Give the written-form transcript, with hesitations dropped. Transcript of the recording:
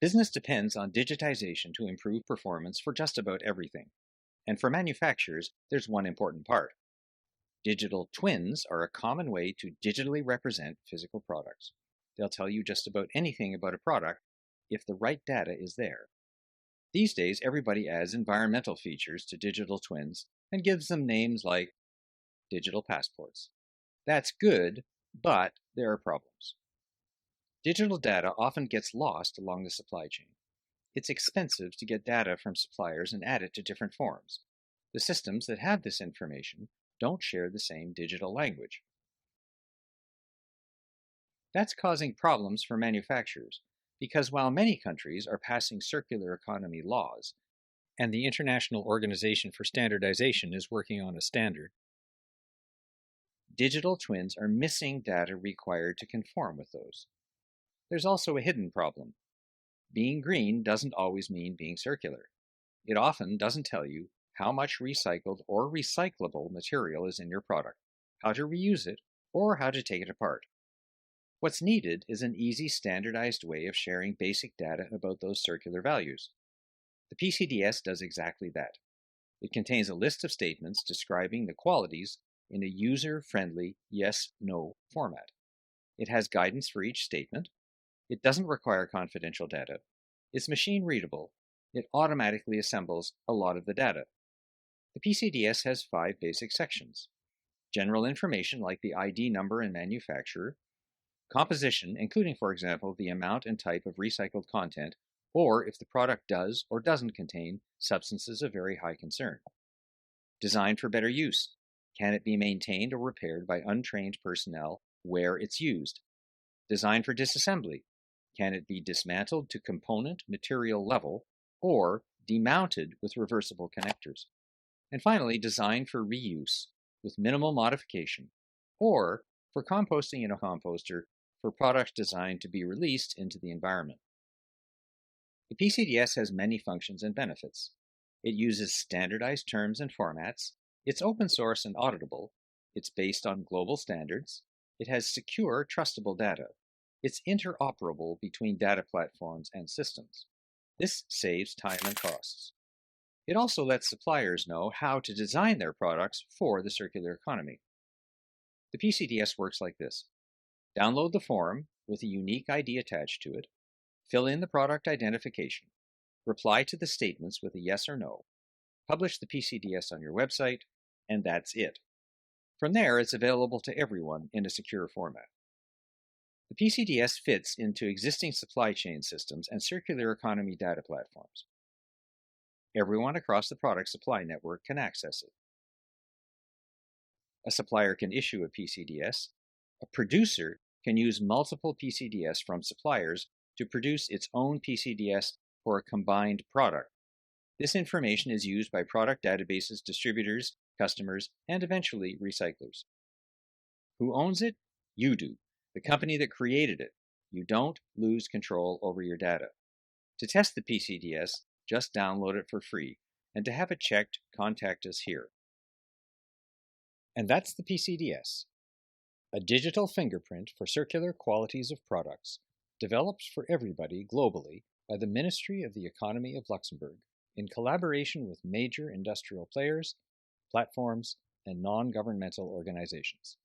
Business depends on digitization to improve performance for just about everything. And for manufacturers, there's one important part. Digital twins are a common way to digitally represent physical products. They'll tell you just about anything about a product if the right data is there. These days, everybody adds environmental features to digital twins and gives them names like digital passports. That's good, but there are problems. Digital data often gets lost along the supply chain. It's expensive to get data from suppliers and add it to different forms. The systems that have this information don't share the same digital language. That's causing problems for manufacturers, because while many countries are passing circular economy laws, and the International Organization for Standardization is working on a standard, digital twins are missing data required to conform with those. There's also a hidden problem. Being green doesn't always mean being circular. It often doesn't tell you how much recycled or recyclable material is in your product, how to reuse it, or how to take it apart. What's needed is an easy, standardized way of sharing basic data about those circular values. The PCDS does exactly that. It contains a list of statements describing the qualities in a user-friendly yes-no format. It has guidance for each statement. It doesn't require confidential data. It's machine-readable. It automatically assembles a lot of the data. The PCDS has 5 basic sections. General information like the ID number and manufacturer, composition, including, for example, the amount and type of recycled content, or if the product does or doesn't contain substances of very high concern. Design for better use. Can it be maintained or repaired by untrained personnel where it's used? Design for disassembly. Can it be dismantled to component material level or demounted with reversible connectors? And finally, design for reuse with minimal modification, or for composting in a composter for products designed to be released into the environment. The PCDS has many functions and benefits. It uses standardized terms and formats. It's open source and auditable. It's based on global standards. It has secure, trustable data. It's interoperable between data platforms and systems. This saves time and costs. It also lets suppliers know how to design their products for the circular economy. The PCDS works like this. Download the form with a unique ID attached to it. Fill in the product identification. Reply to the statements with a yes or no. Publish the PCDS on your website, and that's it. From there, it's available to everyone in a secure format. The PCDS fits into existing supply chain systems and circular economy data platforms. Everyone across the product supply network can access it. A supplier can issue a PCDS. A producer can use multiple PCDS from suppliers to produce its own PCDS for a combined product. This information is used by product databases, distributors, customers, and eventually recyclers. Who owns it? You do, the company that created it. You don't lose control over your data. To test the PCDS, just download it for free, and to have it checked, contact us here. And that's the PCDS, a digital fingerprint for circular qualities of products, developed for everybody globally by the Ministry of the Economy of Luxembourg in collaboration with major industrial players, platforms, and non-governmental organizations.